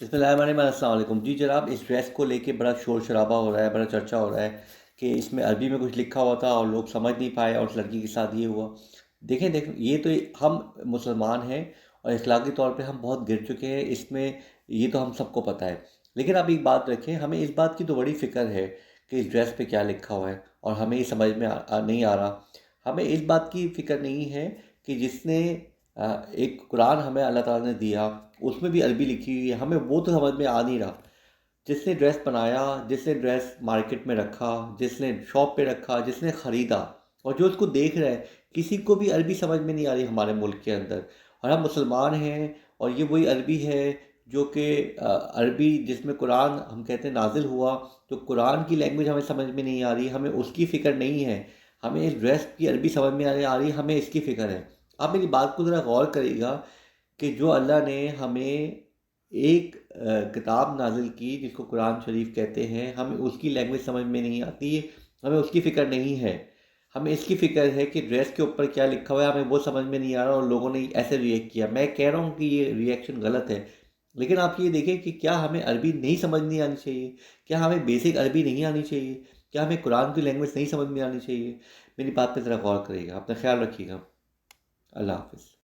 بسم اللہ الرحمن الرحیم، السلام علیکم جی جناب۔ اس ڈریس کو لے کے بڑا شور شرابہ ہو رہا ہے، بڑا چرچا ہو رہا ہے کہ اس میں عربی میں کچھ لکھا ہوا تھا اور لوگ سمجھ نہیں پائے اور اس لڑکی کے ساتھ یہ ہوا۔ دیکھیں یہ تو ہم مسلمان ہیں اور اخلاقی طور پہ ہم بہت گر چکے ہیں اس میں، یہ تو ہم سب کو پتہ ہے۔ لیکن آپ ایک بات رکھیں، ہمیں اس بات کی تو بڑی فکر ہے کہ اس ڈریس پہ کیا لکھا ہوا ہے اور ہمیں یہ سمجھ میں نہیں آ رہا۔ ہمیں اس بات کی فکر نہیں ہے کہ جس نے ایک قرآن ہمیں اللہ تعالیٰ نے دیا، اس میں بھی عربی لکھی ہوئی ہے، ہمیں وہ تو سمجھ میں آ نہیں رہا۔ جس نے ڈریس بنایا، جس نے ڈریس مارکیٹ میں رکھا، جس نے شاپ پہ رکھا، جس نے خریدا اور جو اس کو دیکھ رہا ہے، کسی کو بھی عربی سمجھ میں نہیں آ رہی ہمارے ملک کے اندر۔ اور ہم مسلمان ہیں اور یہ وہی عربی ہے جو کہ عربی جس میں قرآن ہم کہتے ہیں نازل ہوا، تو قرآن کی لینگویج ہمیں سمجھ میں نہیں آ رہی، ہمیں اس کی فکر نہیں ہے۔ ہمیں اس ڈریس کی عربی سمجھ میں آ رہی، ہمیں اس کی فکر ہے۔ آپ میری بات کو ذرا غور کرے گا کہ جو اللہ نے ہمیں ایک کتاب نازل کی جس کو قرآن شریف کہتے ہیں، ہمیں اس کی لینگویج سمجھ میں نہیں آتی، ہمیں اس کی فکر نہیں ہے۔ ہمیں اس کی فکر ہے کہ ڈریس کے اوپر کیا لکھا ہوا ہے، ہمیں وہ سمجھ میں نہیں آ رہا اور لوگوں نے ایسے ریئیکٹ کیا۔ میں کہہ رہا ہوں کہ یہ ریئیکشن غلط ہے، لیکن آپ یہ دیکھیں کہ کیا ہمیں عربی نہیں سمجھنی آنی چاہیے؟ کیا ہمیں بیسک عربی نہیں آنی چاہیے؟ کیا ہمیں قرآن کی لینگویج نہیں سمجھ میں آنی چاہیے؟ میری بات پہ ذرا غور کریے گا۔ اپنا خیال رکھیے گا۔ اللہ حافظ۔